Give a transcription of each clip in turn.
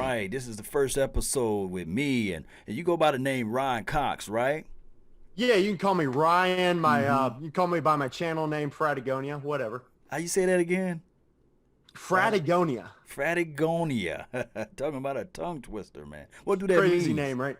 right. This is the first episode with me, and you go by the name Ryan Cox, right? Yeah, you can call me Ryan. Mm-hmm. You can call me by my channel name, Fratagonia, whatever. How you say that again? Frat Fratagonia. Fratagonia. Talking about a tongue twister, man. What do that Crazy mean? name, right?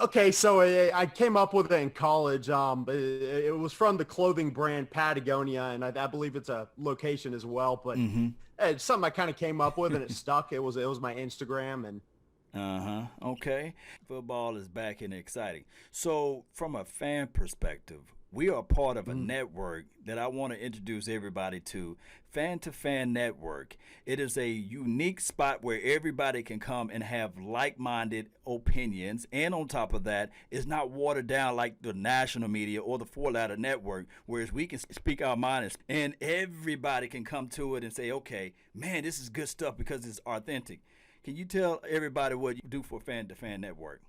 Okay, so I came up with it in college. It was from the clothing brand Patagonia, and I believe it's a location as well. But Mm-hmm. it's something I kind of came up with, and it stuck. It was my Instagram, and Uh-huh. Okay. Football is back and exciting. So, from a fan perspective, we are part of a mm, network that I want to introduce everybody to Fan Network. It is a unique spot where everybody can come and have like-minded opinions. And on top of that, it's not watered down like the national media or the four-letter network, whereas we can speak our minds and everybody can come to it and say, okay, man, this is good stuff because it's authentic. Can you tell everybody what you do for Fan to Fan Network?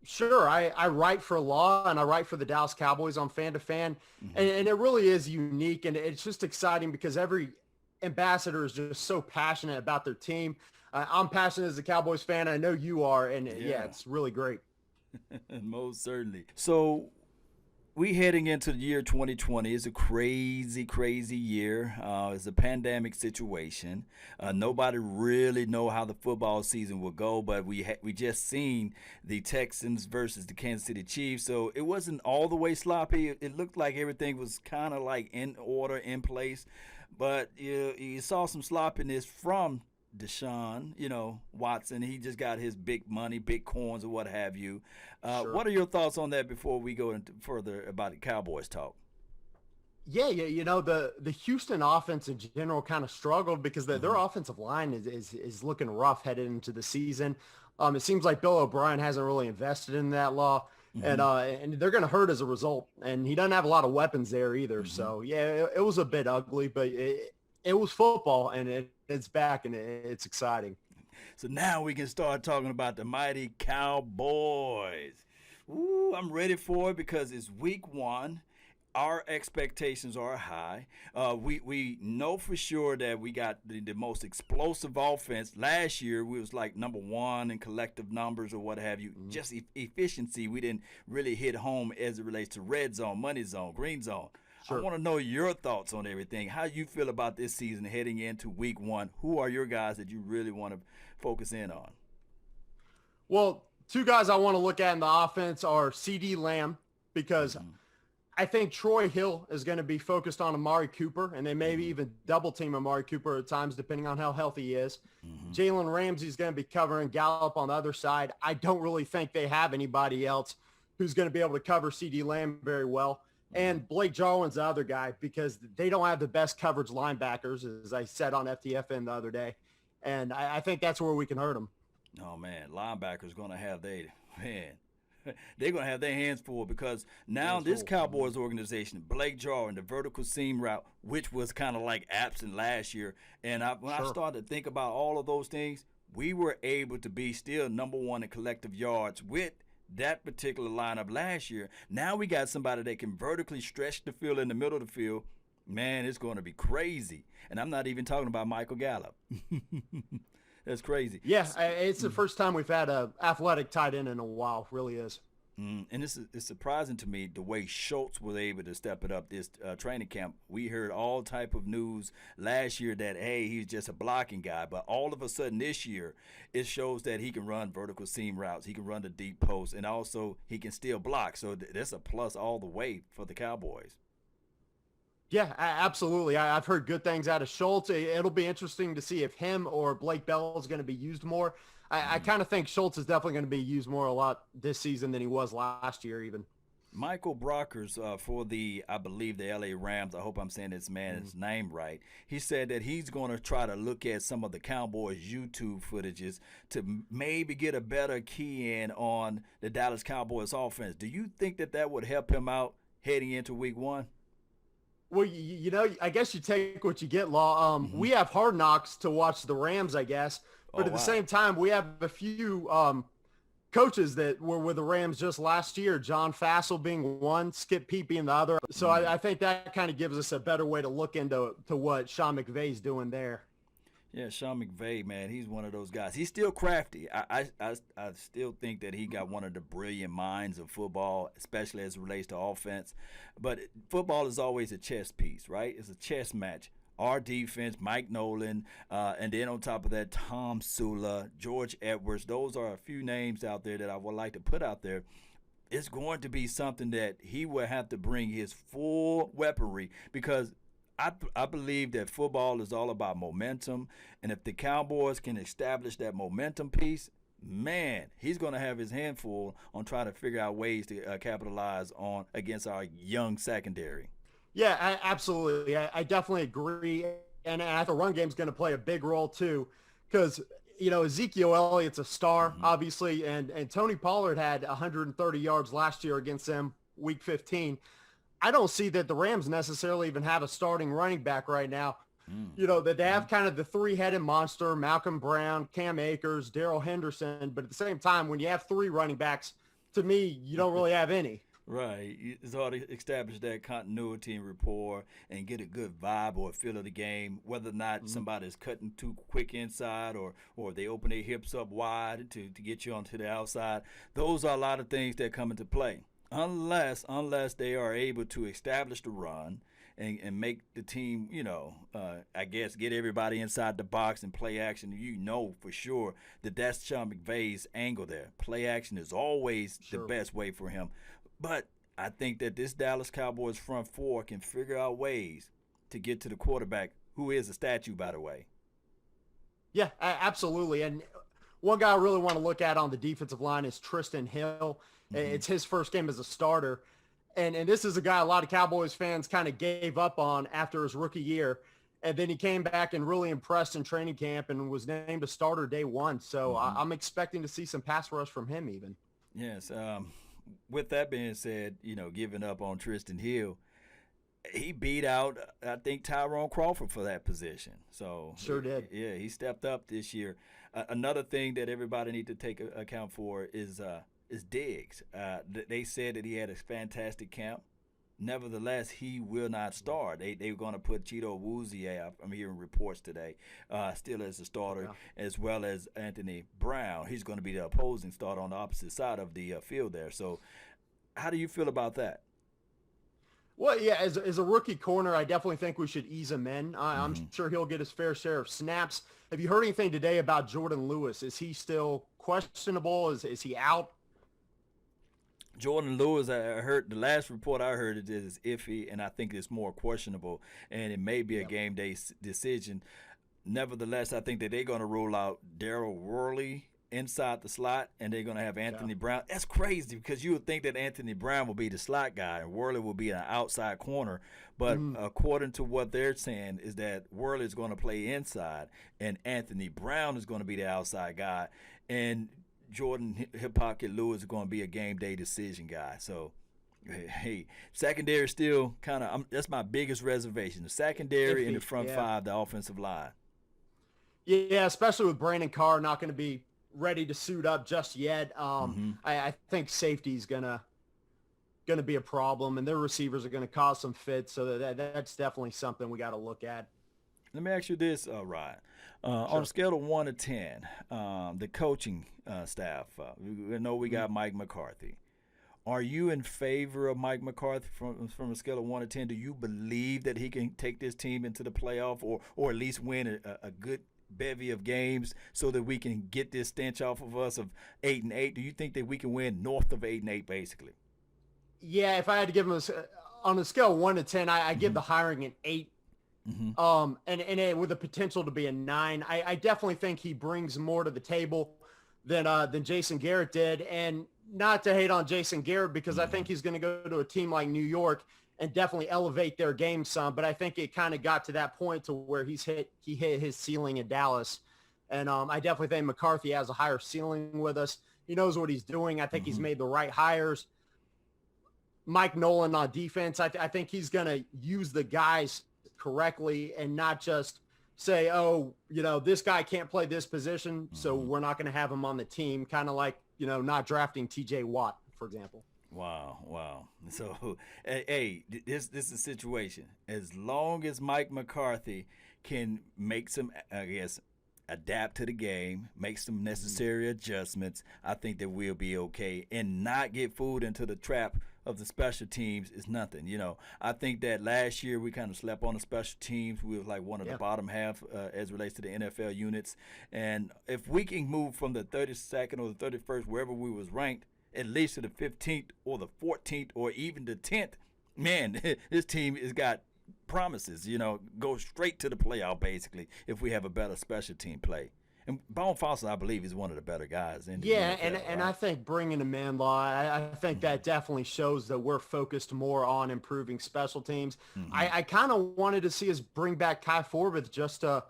sure, I write for Law and I write for the Dallas Cowboys on Fan to Fan, Hmm. and it really is unique and it's just exciting because every ambassador is just so passionate about their team. I'm passionate as a Cowboys fan. I know you are, and yeah, Yeah, it's really great. most certainly. So we heading into the year 2020. It's a crazy, crazy year. It's a pandemic situation. Nobody really know how the football season will go, but we just seen the Texans versus the Kansas City Chiefs, so it wasn't all the way sloppy. It looked like everything was kind of like in order, in place, but you saw some sloppiness from Deshaun, Watson. He just got his big money, big coins, or what have you. Sure. What are your thoughts on that before we go into further about the Cowboys talk? Yeah, yeah. The Houston offense in general kind of struggled because their Hmm. offensive line is looking rough headed into the season. It seems like Bill O'Brien hasn't really invested in that law, and Hmm. uh, and they're going to hurt as a result. And he doesn't have a lot of weapons there either. Hmm. So yeah, it was a bit ugly, but it was football, and it's back, and it's exciting. So now we can start talking about the mighty Cowboys. Ooh, I'm ready for it because it's week one. Our expectations are high. We know for sure that we got the most explosive offense. Last year, we was like number one in collective numbers or what have you. Mhm. Just efficiency, we didn't really hit home as it relates to red zone, money zone, green zone. I Sure. want to know your thoughts on everything. How you feel about this season heading into week one? Who are your guys that you really want to focus in on? Well, two guys I want to look at in the offense are CD Lamb because Hmm. I think Troy Hill is going to be focused on Amari Cooper, and they maybe Hmm. even double team Amari Cooper at times, depending on how healthy he is. Hmm. Jalen Ramsey's going to be covering Gallup on the other side. I don't really think they have anybody else who's going to be able to cover CD Lamb very well. Hmm. And Blake Jarwin's the other guy because they don't have the best coverage linebackers, as I said on FTFN the other day. And I think that's where we can hurt them. Oh man, linebackers gonna have man. They're gonna have their hands full because now Hands this full. Mhm. Cowboys organization, Blake Jarwin, the vertical seam route, which was kind of like absent last year, and when I Sure. started to think about all of those things, we were able to be still number one in collective yards with that particular lineup last year. Now we got somebody that can vertically stretch the field in the middle of the field. Man, it's going to be crazy, and I'm not even talking about Michael Gallup. That's crazy. Yeah, it's the first time we've had a athletic tight end in a while. Really is. And it's surprising to me the way Schultz was able to step it up this training camp. We heard all type of news last year that hey he's just a blocking guy, but all of a sudden this year it shows that he can run vertical seam routes, he can run the deep post, and also he can still block. So that's a plus all the way for the Cowboys. Yeah, absolutely. I've heard good things out of Schultz. It'll be interesting to see if him or Blake Bell is going to be used more. I Mhm. kind of think Schultz is definitely going to be used more a lot this season than he was last year even. Michael Brockers for I believe, the LA Rams. I hope I'm saying this Mhm. man's name right. He said that he's going to try to look at some of the Cowboys YouTube footages to maybe get a better key in on the Dallas Cowboys offense. Do you think that that would help him out heading into week one? Well, I guess you take what you get, Law. Hmm. We have Hard Knocks to watch the Rams, I guess. But Oh, at the wow. same time, we have a few coaches that were with the Rams just last year, John Fassel being one, Skip Peete being the other. So I think that kind of gives us a better way to look into what Sean McVay's doing there. Yeah, Sean McVay, man, he's one of those guys. He's still crafty. I still think that he got one of the brilliant minds of football, especially as it relates to offense. But football is always a chess piece, right? It's a chess match. Our defense, Mike Nolan, and then on top of that, Tom Sula, George Edwards. Those are a few names out there that I would like to put out there. It's going to be something that he will have to bring his full weaponry because I believe that football is all about momentum, and if the Cowboys can establish that momentum piece, man, he's going to have his hand full on trying to figure out ways to capitalize on against our young secondary. Yeah, absolutely. I definitely agree. And I think the run game is going to play a big role too, because Ezekiel Elliott's a star, obviously, and Tony Pollard had 130 yards last year against them week 15. I don't see that the Rams necessarily even have a starting running back right now. That they have kind of the three-headed monster, Malcolm Brown, Cam Akers, Darrell Henderson. But at the same time, when you have three running backs, to me, you don't really have any. Right. It's hard to establish that continuity and rapport and get a good vibe or a feel of the game, whether or not somebody's cutting too quick inside or they open their hips up wide to get you onto the outside. Those are a lot of things that come into play. Unless they are able to establish the run and make the team, I guess, get everybody inside the box and play action. For sure that's Sean McVay's angle there. Play action is always the best way for him. But I think that this Dallas Cowboys front four can figure out ways to get to the quarterback, who is a statue, by the way. Yeah, absolutely. And one guy I really want to look at on the defensive line is Tristan Hill. It's his first game as a starter. And this is a guy a lot of Cowboys fans kind of gave up on after his rookie year. And then he came back and really impressed in training camp and was named a starter day one. So I'm expecting to see some pass rush from him even. Yes. With that being said, giving up on Tristan Hill, he beat out, I think, Tyrone Crawford for that position. So sure did. Yeah, he stepped up this year. Another thing that everybody need to take account for is Diggs. They said that he had a fantastic camp. Nevertheless, he will not start. They're going to put Cheeto Awuzie, I'm hearing reports today, still as a starter, as well as Anthony Brown. He's going to be the opposing starter on the opposite side of the field there. So how do you feel about that? Well, yeah, as a rookie corner, I definitely think we should ease him in. I'm sure he'll get his fair share of snaps. Have you heard anything today about Jordan Lewis? Is he still questionable? Is he out? Jordan Lewis, I heard the last report I heard it is iffy, and I think it's more questionable, and it may be a game day decision. Nevertheless, I think that they're going to roll out Daryl Worley inside the slot, and they're going to have Anthony Brown. That's crazy because you would think that Anthony Brown will be the slot guy and Worley will be an outside corner. But according to what they're saying is that Worley is going to play inside, and Anthony Brown is going to be the outside guy, and Jordan Hip Pocket Lewis is going to be a game day decision guy. So, hey, secondary still kind of that's my biggest reservation. The secondary and the front five, the offensive line. Yeah, especially with Brandon Carr not going to be ready to suit up just yet. I think safety is gonna be a problem, and their receivers are going to cause some fits. So that's definitely something we got to look at. Let me ask you this, Ryan. On a scale of 1 to 10, the coaching staff, we know we got Mike McCarthy. Are you in favor of Mike McCarthy from a scale of 1 to 10? Do you believe that he can take this team into the playoff or at least win a good bevy of games so that we can get this stench off of us of 8-8? Do you think that we can win north of 8-8 basically? Yeah, if I had to give him on a scale of 1 to 10, I give the hiring an 8. And with the potential to be a 9. I definitely think he brings more to the table than Jason Garrett did. And not to hate on Jason Garrett because I think he's going to go to a team like New York and definitely elevate their game some. But I think it kind of got to that point to where he hit his ceiling in Dallas. And I definitely think McCarthy has a higher ceiling with us. He knows what he's doing. I think he's made the right hires. Mike Nolan on defense, I think he's going to use the guys correctly and not just say, this guy can't play this position, so we're not going to have him on the team. Kind of like, not drafting TJ Watt, for example. Wow. So, hey, this is a situation. As long as Mike McCarthy can make some, adapt to the game, make some necessary adjustments, I think that we'll be okay. And not get fooled into the trap of the special teams is nothing. I think that last year we kind of slept on the special teams. We was like one of the bottom half as relates to the NFL units. And if we can move from the 32nd or the 31st, wherever we was ranked, at least to the 15th or the 14th or even the 10th, man, this team has got promises, go straight to the playoff basically if we have a better special team play. And Bone Foster, I believe, is one of the better guys in the NFL, and I think bringing him in, Law, I think that definitely shows that we're focused more on improving special teams. I kind of wanted to see us bring back Kai Forbath just to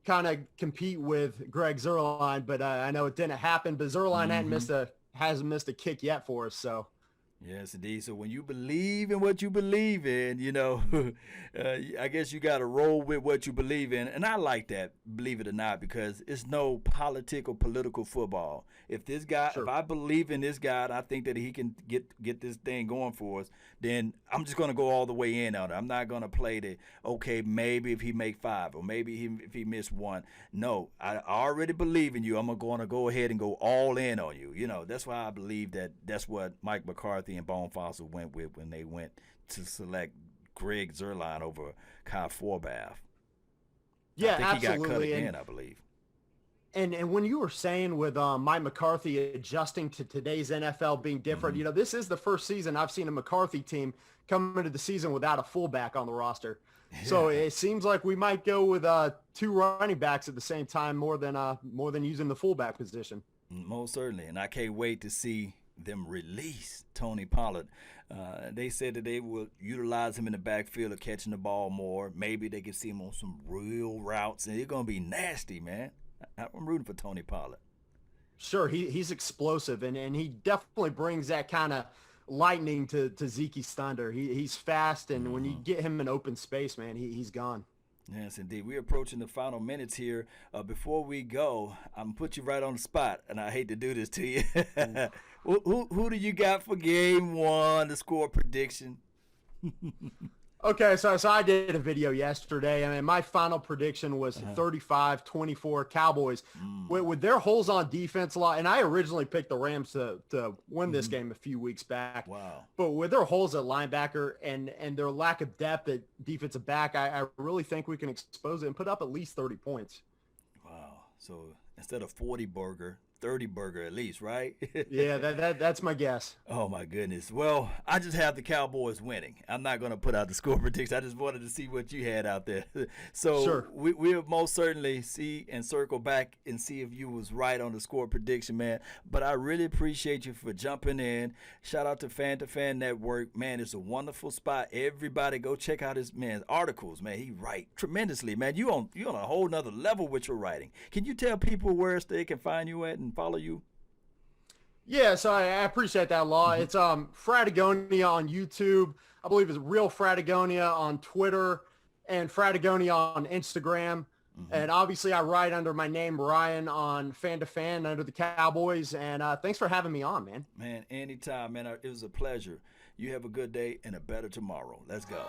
kind of compete with Greg Zuerlein, but I know it didn't happen. But Zuerlein hasn't missed a kick yet for us, so. Yes, indeed. So when you believe in what you believe in, I guess you got to roll with what you believe in. And I like that, believe it or not, because it's no political football. If this guy, if I believe in this guy, and I think that he can get this thing going for us, then I'm just going to go all the way in on it. I'm not going to play the, okay, maybe if he make 5 or maybe if he missed 1. No, I already believe in you. I'm going to go ahead and go all in on you. That's why I believe that that's what Mike McCarthy and Bone Foster went with when they went to select Greg Zuerlein over Kai Forbath. Yeah, I think absolutely. He got cut again, I believe. And when you were saying with Mike McCarthy adjusting to today's NFL being different, this is the first season I've seen a McCarthy team come into the season without a fullback on the roster. Yeah. So it seems like we might go with 2 running backs at the same time more than using the fullback position. Most certainly, and I can't wait to see them release Tony Pollard. They said that they will utilize him in the backfield of catching the ball more. Maybe they can see him on some real routes, and it's going to be nasty, man. I'm rooting for Tony Pollard. Sure, he's explosive, and he definitely brings that kind of lightning to Zeke's thunder. He's fast, and when you get him in open space, man, he's gone. Yes, indeed. We're approaching the final minutes here. Before we go, I'm going to put you right on the spot, and I hate to do this to you. Who do you got for game 1, the score prediction? Okay, so I did a video yesterday. I mean, my final prediction was 35-24 Cowboys. With their holes on defense a lot, and I originally picked the Rams to win this game a few weeks back. Wow. But with their holes at linebacker and their lack of depth at defensive back, I really think we can expose it and put up at least 30 points. Wow. So instead of 40 burger, 30 burger at least, right? Yeah, that's my guess. Oh, my goodness. Well, I just have the Cowboys winning. I'm not going to put out the score prediction. I just wanted to see what you had out there. So sure. We'll most certainly see and circle back and see if you was right on the score prediction, man. But I really appreciate you for jumping in. Shout out to FTFN Network. Man, it's a wonderful spot. Everybody go check out his man's articles, man. He write tremendously, man. You on a whole nother level with your writing. Can you tell people where they can find you at and follow you? Yeah, so I appreciate that, Law. It's Fratagonia on YouTube. I believe it's Real Fratagonia on Twitter and Fratagonia on Instagram. And obviously I write under my name, Ryan, on FTFN under the Cowboys. And thanks for having me on, man. Man, anytime, man. It was a pleasure. You have a good day and a better tomorrow. Let's go.